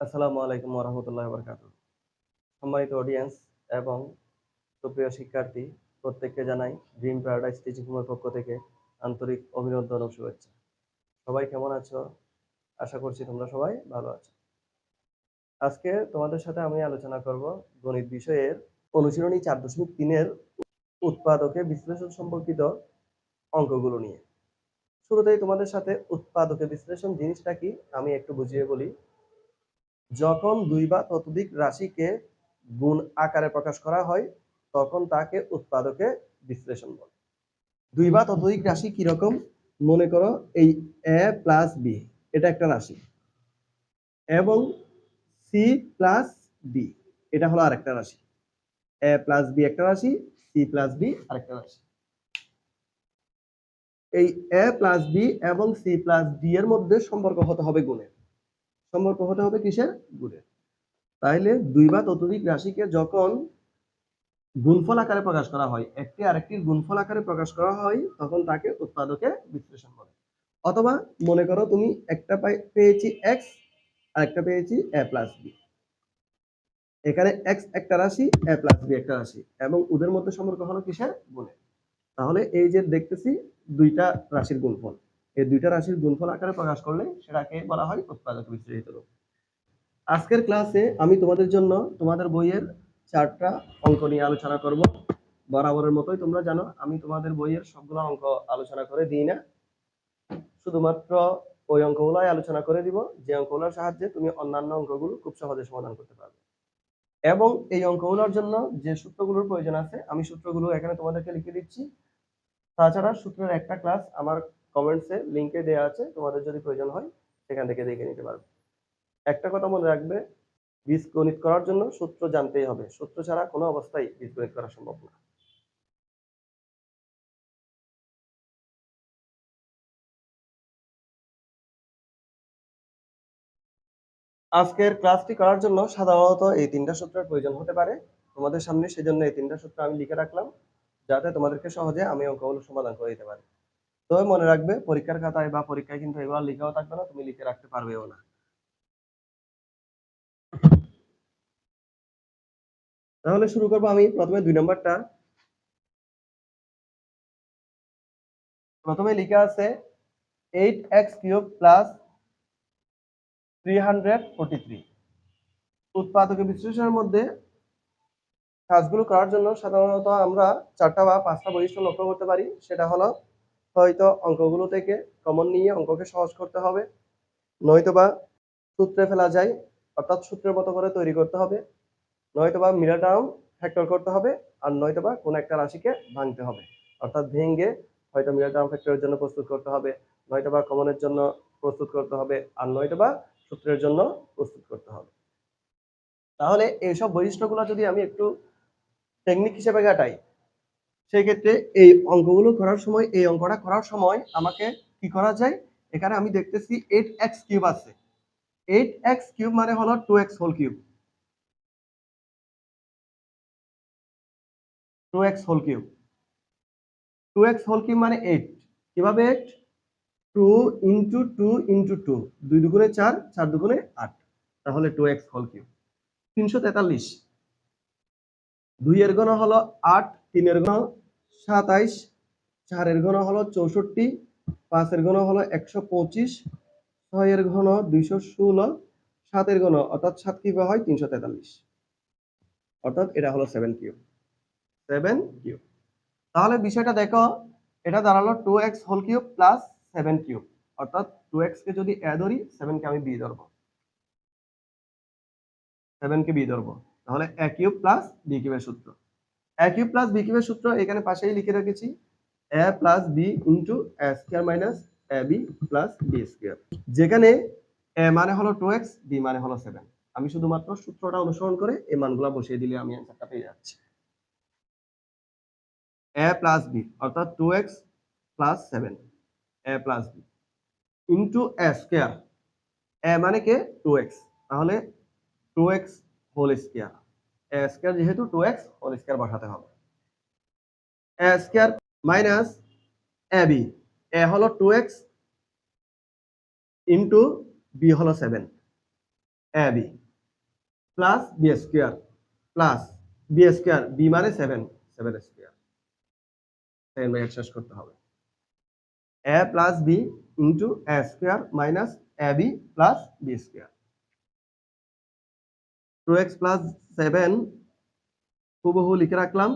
আসসালামু আলাইকুম ওয়া বারাকাতুহু। সম্মানিত অডিয়েন্স এবং সুপ্রিয় শিক্ষার্থী, প্রত্যেককে জানাই ড্রিম প্যারাডাইস টিচিং হোমের পক্ষ থেকে আন্তরিক অভিনন্দন ও শুভেচ্ছা। সবাই কেমন আছো? আশা করছি তোমরা সবাই ভালো আছো। আজকে তোমাদের সাথে আমি আলোচনা করব গণিত বিষয়ের অনুশীলনী 4.3 এর উৎপাদকে বিশ্লেষণ সম্পর্কিত অঙ্কগুলো নিয়ে। শুরুতেই তোমাদের সাথে উৎপাদকে বিশ্লেষণ জিনিসটা কি আমি একটু বুঝিয়ে বলি। যখন দুই বা ততোধিক রাশিকে গুণ আকারে প্রকাশ করা হয় তখন তাকে উৎপাদকে বিশ্লেষণ বলে। দুই বা ততোধিক রাশি কিরকম? মনে করো এই এ প্লাস বি এটা একটা রাশি এবং সি প্লাস ডি এটা হলো আরেকটা রাশি। এ প্লাস বি একটা রাশি, সি প্লাস বি আরেকটা রাশি। এই এ প্লাস বি এবং সি প্লাস ডি এর মধ্যে সম্পর্ক হতে হবে গুণের। সম্পর্ক হতে হবে কিসের? গুণের। তাইলে দুই বা ততোধিক রাশিকে যখন গুণফল আকারে প্রকাশ করা হয়, একটি আরেকটির গুণফল আকারে প্রকাশ করা হয় তখন তাকে উৎপাদকে বিশ্লেষণ বলে। অথবা মনে করো তুমি একটা পেয়েছি এক্স আর একটা পেয়েছি এ প্লাস বি। এখানে এক্স একটা রাশি, এ প্লাস বি একটা রাশি এবং ওদের মধ্যে সম্পর্ক হলো কিসের? গুণের। তাহলে এই যে দেখতেছি দুইটা রাশির গুণফল, এই দুইটা রাশির গুণফল আকারে প্রকাশ করলে সেটাকে বলা হয় উৎপাদক বিশ্লেষিত রূপ। আজকের ক্লাসে আমি তোমাদের জন্য তোমাদের বইয়ের 4টা অঙ্ক নিয়ে আলোচনা করব। বরাবরের মতোই তোমরা জানো আমি তোমাদের বইয়ের সবগুলো অঙ্ক আলোচনা করে দিই না, শুধুমাত্র ওই অঙ্কগুলোই আলোচনা করে দিব যে অঙ্কগুলোর সাহায্যে তুমি অন্যান্য অঙ্কগুলো খুব সহজে সমাধান করতে পারবে। এবং এই অঙ্কগুলোর জন্য যে সূত্রগুলোর প্রয়োজন আছে আমি সূত্রগুলো এখানে তোমাদেরকে লিখে দিচ্ছি। তাছাড়া সূত্রের একটা ক্লাস আমার কমেন্টসে লিংকে দেওয়া আছে, তোমাদের যদি প্রয়োজন হয় সেখান থেকে দেখে নিতে পারবে। একটা কথা মনে রাখবে, বীজগণিত করার জন্য সূত্র জানতেই হবে, সূত্র ছাড়া কোনো অবস্থায় বীজগণিত করা সম্ভব না। আজকের ক্লাসটি করার জন্য সাধারণত এই 3টা সূত্রের প্রয়োজন হতে পারে তোমাদের সামনে, সেজন্য এই 3টা সূত্র আমি লিখে রাখলাম যাতে তোমাদেরকে সহজে আমি অঙ্কগুলো সমাধান করে দিতে পারি। তবে মনে রাখবে পরীক্ষার খাতায় বা পরীক্ষায় কিন্তু এগুলো লিখাও থাকবে না, তুমি লিখে রাখতে পারবেও না। তাহলে শুরু করবো আমি প্রথমে 2 নম্বরটা। প্রথমে লিখা আছে 8x³ প্লাস 343। উৎপাদকে বিশ্লেষণের মধ্যে কাজগুলো করার জন্য সাধারণত আমরা 4টা বা 5টা বৈশিষ্ট্য লক্ষ্য করতে পারি। সেটা হলো হয়তো অঙ্কগুলো থেকে কমন নিয়ে অঙ্ককে সহজ করতে হবে, নয়তোবা সূত্রে ফেলা যায় অর্থাৎ সূত্রের মতো করে তৈরি করতে হবে, নয়তোবা মিডল টার্ম ফ্যাক্টর করতে হবে, আর নয়তোবা কোনো একটা রাশিকে ভাঙতে হবে অর্থাৎ ভেঙে হয়তো মিডল টার্ম ফ্যাক্টরের জন্য প্রস্তুত করতে হবে, নয়তোবা কমনের জন্য প্রস্তুত করতে হবে, আর নয়তোবা সূত্রের জন্য প্রস্তুত করতে হবে। তাহলে এইসব বৈশিষ্ট্যগুলো যদি আমি একটু টেকনিক হিসেবে কাটাই, সেই ক্ষেত্রে এই অঙ্কগুলো করার সময়, এই অঙ্কটা করার সময় আমাকে কি করা যায়? এখানে আমি দেখতেছি 8x³ আছে। 8x³ মানে হলো 2x whole cube. 2x whole cube 2x whole cube মানে 8। কিভাবে 8? 2 ইন্টু 2 ইন্টু 2, 2 দুগুণে 4, 4 দুগুণে 8, তাহলে 2x হোল কিউব 343। 2 এর ঘন হলো 8, 3 এর ঘন 27, 4 এর ঘন হলো 64, 5 এর ঘন হলো 125, 6 এর ঘন 216, 7 এর ঘন অর্থাৎ 7 কিউবে হয় 343, অর্থাৎ এটা হলো 7 কিউব। 7 কিউব। তাহলে বিষয়টা দেখো, এটা দাঁড়ালো 2x whole cube plus 7 cube, অর্থাৎ 2x কে যদি a ধরি 7 কে আমি b ধরবো, 7 কে b ধরবো, তাহলে a কিউব প্লাস b কিউবের সূত্র। a কিউব প্লাস b কিউবের সূত্র এখানে পাশেই লিখে রেখেছি, a plus b into a square minus ab plus b square. যেখানে a মানে হলো 2x, b মানে হলো 7। আমি শুধুমাত্র সূত্রটা অনুসরণ করে এই মানগুলো বসিয়ে দিলে আমি অ্যানসারটা পেয়ে যাচ্ছি। a প্লাস b অর্থাৎ 2x plus 7, a plus b into a square. a মানে কে? 2x, তাহলে 2x whole square. a square যেহেতু 2x হোল স্কয়ার বসাতে হবে। a square minus ab, a হলো 2x ইনটু b হলো 7, a b plus b square plus b square, b মানে 7 square, 7 by 8 শেষ করতে হবে। A plus b into a square minus a b plus b square, 2x plus 7 হুবহু লিখে রাখলাম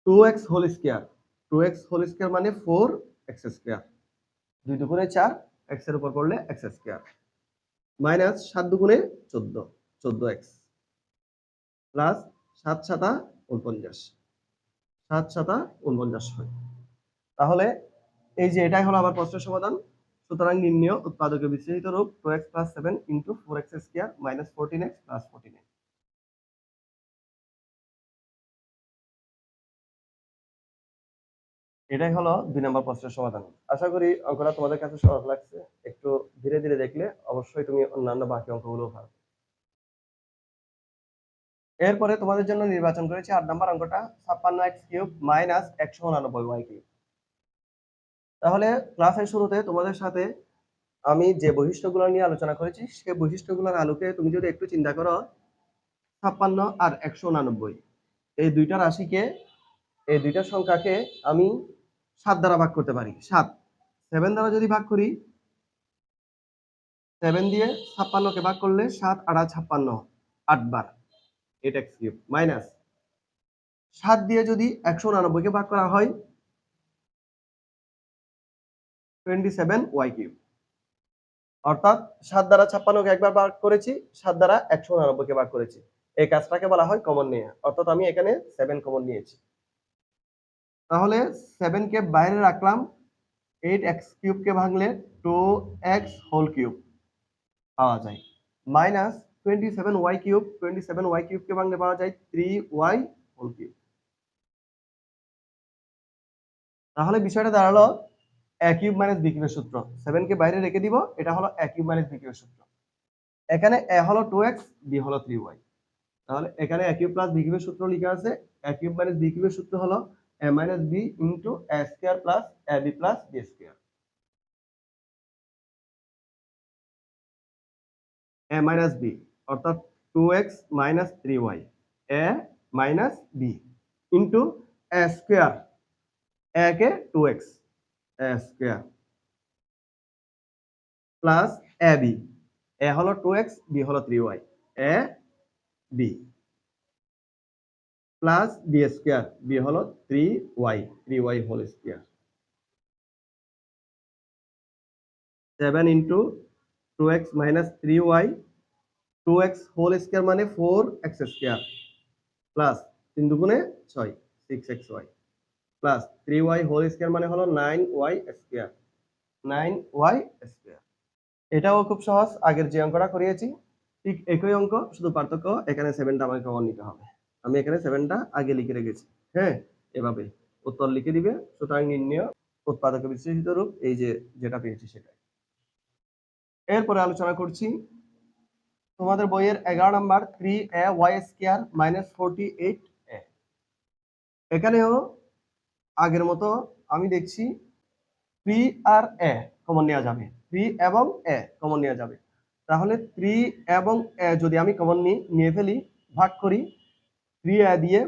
2x whole square, 2x whole square মানে 4x square, 2 দুগুণে 4, x এর উপর করলে x স্কোয়ার মাইনাস 7 দুগুণে 14, 14x প্লাস 7 7 49, 7 7 49 হয়। তাহলে এই যে এটাই হলো আমার প্রশ্নের সমাধান। সুতরাং নির্ণয় উৎপাদকের বিশ্লেষিত রূপ 2x plus 7 into 4x square minus 14x plus 49। এটাই হলো 2 নম্বর প্রশ্নের সমাধান। আশা করি অঙ্কটা তোমাদের কাছে সহজ লাগছে। একটু ধীরে ধীরে দেখলে অবশ্যই তুমি অন্যান্য বাকি অঙ্কগুলো পারবে। এরপরে তোমাদের জন্য নির্বাচন করেছি 8 নম্বর অঙ্কটা 56x cube minus 189y cube. তাহলে ক্লাসের শুরুতে তোমাদের সাথে আমি যে বৈশিষ্ট্যগুলো নিয়ে আলোচনা করেছি সেই বৈশিষ্ট্যগুলোর আলোকে তুমি যদি একটু চিন্তা করো, 56 আর 189 এই দুইটা রাশিকে, এই দুইটা সংখ্যাকে আমি 7 দ্বারা ভাগ করতে পারি। 7 দ্বারা যদি ভাগ করি, 7 দিয়ে 56 কে ভাগ করলে 7 8 56, 8 বার 8x কিউব মাইনাস 7 দিয়ে যদি 189 কে ভাগ করা হয় 27y কিউব। অর্থাৎ 7 দ্বারা 56 কে একবার ভাগ করেছি, 7 দ্বারা 189 কে ভাগ করেছি। এই কাজটাকে বলা হয় কমন নেওয়া। অর্থাৎ আমি এখানে 7 কমন নিয়েছি। তাহলে 7 কে বাইরে রাখলাম, 8x কিউব কে ভাঙলে 2x হোল কিউব পাওয়া যায় minus 27y cube, 27y cube কে ভাঙলে পাওয়া যায় 3y হোল কিউব। তাহলে বিষয়টা দাঁড়ালো a কিউব মাইনাস b কিউবের সূত্র। 7 কে বাইরে রেখে দিব, এটা হলো a কিউব মাইনাস b কিউবের সূত্র। এখানে a হলো 2x, b হলো 3y। তাহলে এখানে a কিউব প্লাস b কিউবের সূত্র লেখা আছে। a কিউব মাইনাস b কিউবের সূত্র হলো a minus b into a square plus ab plus b square. a minus b অর্থাৎ 2x minus 3y, a minus b into a square, a কে 2x a square plus ab, a হলো 2x, b হলো 3y, a b plus b square, b হলো 3y whole square. 7 into 2x minus 3y, 2x whole square মানে 4x square plus 3 দুগুণে 6 6xy plus 3y whole square মানে হলো 9y square, 9y square. এটাও খুব সহজ, আগের যে অঙ্কটা করিয়েছি ঠিক একই অঙ্ক, শুধু পার্থক্য এখানে 7টা আমাকে কমন নিতে হবে। আমি এখানে 7টা আগে লিখে রেখেছি। হ্যাঁ, এভাবে উত্তর লিখে দিবে। সুতরাং নির্ণয় উৎপাদকের বিশ্লেষিত রূপ এই যে যেটা পেয়েছি সেটাই। এরপরে আলোচনা করছি তোমাদের বইয়ের 11 number 3ay square minus 48a। এখানেও আগের মতো আমি দেখছি 3 আর a কমন নেওয়া যাবে, 3 এবং a কমন নেওয়া যাবে। তাহলে 3 এবং a যদি আমি কমন নিয়ে ফেলি, ভাগ করি 3a দিয়ে,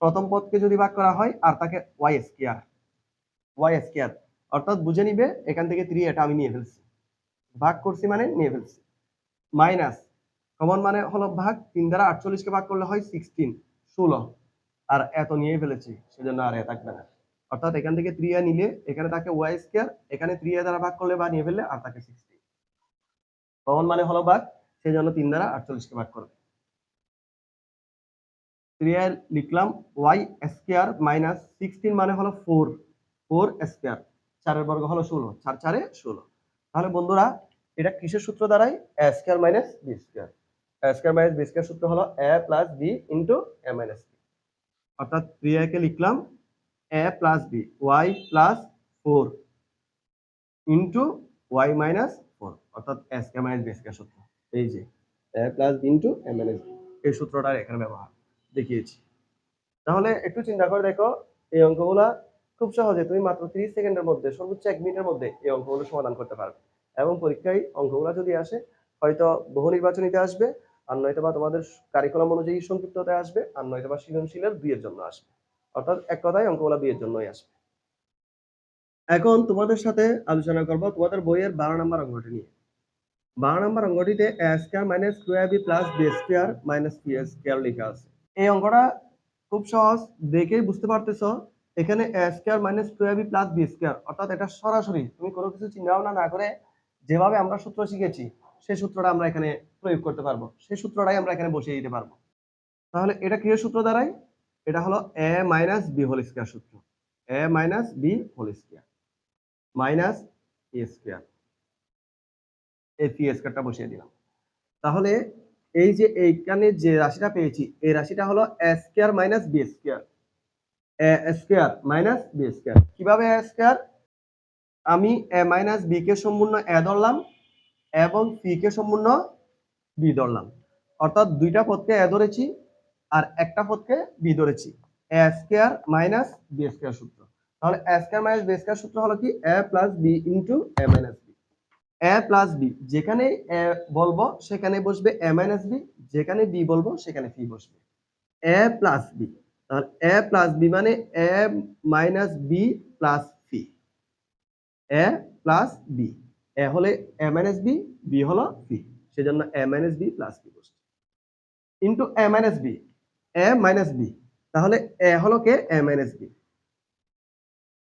প্রথম পদকে যদি ভাগ করা হয় আর তাকে y স্কয়ার অর্থাৎ বুঝে নিবে এখান থেকে 3 এটা আমি নিয়ে ফেলছি, ভাগ করছি মানে নিয়ে ফেলছি, মাইনাস কমন মানে হলো ভাগ, 3 দ্বারা 48 কে ভাগ করলে হয় 16, আর এত নিয়ে ফেলেছি সেজন্য আর এ থাকবে না। অর্থাৎ এখান থেকে 3a নিলে এখানে থাকে y স্কয়ার, এখানে 3a দ্বারা ভাগ করলে বা নিয়ে ফেললে আর থাকে 16। কমন মানে হলো ভাগ, সেজন্য 3 দ্বারা 48 কে ভাগ করবে। 3a লিখলাম y স্কয়ার মাইনাস 16 মানে হলো 4 স্কয়ার, 4 এর বর্গ হলো 16, 4 4 16। তাহলে বন্ধুরা এটা কিসের সূত্র দাঁড়ায়? a square minus b square. a square minus b square সূত্র হলো a plus b into a minus b। অর্থাৎ 3a কে লিখলাম a plus b, y plus 4 into y minus 4, অর্থাৎ a square minus b square সূত্র। এই যে a plus b into a minus b, এই সূত্রটা এখানে ব্যবহার দেখিয়েছি। তাহলে একটু চিন্তা করে দেখো, এই অঙ্কগুলা খুব সহজে তুমি মাত্র 30 সেকেন্ডের মধ্যে, সর্বোচ্চ 1 মিনিটের মধ্যে এই অঙ্কগুলো সমাধান করতে পারবে। এবং পরীক্ষায় অঙ্কগুলো যদি আসে হয়তো বহু নির্বাচনীতে আসবে, আর নয়তো বা তোমাদের কারিকুলাম অনুযায়ী সংক্ষিপ্ততে আসবে, আর নয়তো বা সৃজনশীলের 2 এর জন্য আসবে। অর্থাৎ এক কথায় অঙ্কগুলো 2 এর জন্যই আসবে। এখন তোমাদের সাথে আলোচনা করব তোমাদের বইয়ের 12 নম্বর অঙ্কটি নিয়ে। 12 নম্বর অঙ্কটিতে a square minus 2ab plus b square minus c square লেখা আছে। এই অঙ্কটা খুব সহজ, দেখেই বুঝতে পারতেছো এখানে a square minus 2ab plus b square, অর্থাৎ এটা সরাসরি তুমি কোনো কিছু চিন্তা ভাবনা না করে যেভাবে আমরা সূত্র শিখেছি সেই সূত্রটা আমরা এখানে প্রয়োগ করতে পারবো, সেই সূত্রটাই আমরা এখানে বসিয়ে দিতে পারবো। তাহলে এটা কিসের সূত্র দাঁড়ায়? এটা হলো a minus b whole square সূত্র। a minus b whole square minus a square, এই c স্কয়ারটা বসিয়ে দিলাম। তাহলে এই যে এইখানে যে রাশিটা পেয়েছি এই রাশিটা হলো a square minus b square, a square minus b square. কিভাবে a স্কয়ার? আমি a মাইনাস b কে সম্পূর্ণ a ধরলাম এবং c কে সম্পূর্ণ b ধরলাম, অর্থাৎ দুইটা পদকে a ধরেছি আর একটা পদকে b ধরেছি। a square minus b square সূত্র। তাহলে a square minus b square সূত্র হলো কি a plus b into a minus b। a plus b, যেখানে a বলবো সেখানে বসবে a মাইনাস b, যেখানে b বলবো সেখানে c বসবে। a প্লাস b, তাহলে a প্লাস b মানে a minus b plus c। a plus b, a হলে a মাইনাস b, b হলো c, সেজন্য a minus b plus c বসছে into a minus b, a minus b, তাহলে a হলো কে a minus b,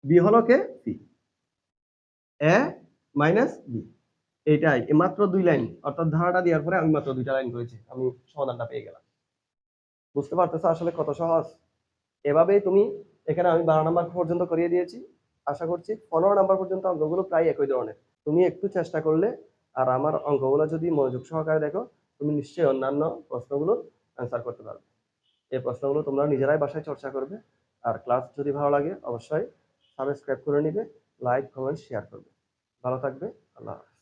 b হলো কে c, a minus b। এইটাই মাত্র 2 line, অর্থাৎ ধারাটা দেওয়ার পরে আমি মাত্র 2টা লাইন করেছি, আমি সমাধানটা পেয়ে গেলাম। বুঝতে পারতেছো আসলে কত সহজ? এভাবেই তুমি এখানে আমি 12 নাম্বার পর্যন্ত করিয়ে দিয়েছি, আশা করছি 15 নাম্বার পর্যন্ত অঙ্কগুলো প্রায় একই ধরনের। তুমি একটু চেষ্টা করলে আর আমার অঙ্কগুলো যদি মনোযোগ সহকারে দেখো তুমি নিশ্চয়ই অন্যান্য প্রশ্নগুলো অ্যান্সার করতে পারবে। এই প্রশ্নগুলো তোমরা নিজেরাই বাসায় চর্চা করবে। আর ক্লাস যদি ভালো লাগে অবশ্যই সাবস্ক্রাইব করে নিবে, লাইক কমেন্ট শেয়ার করবে। ভালো থাকবে, আল্লাহ হাফেজ।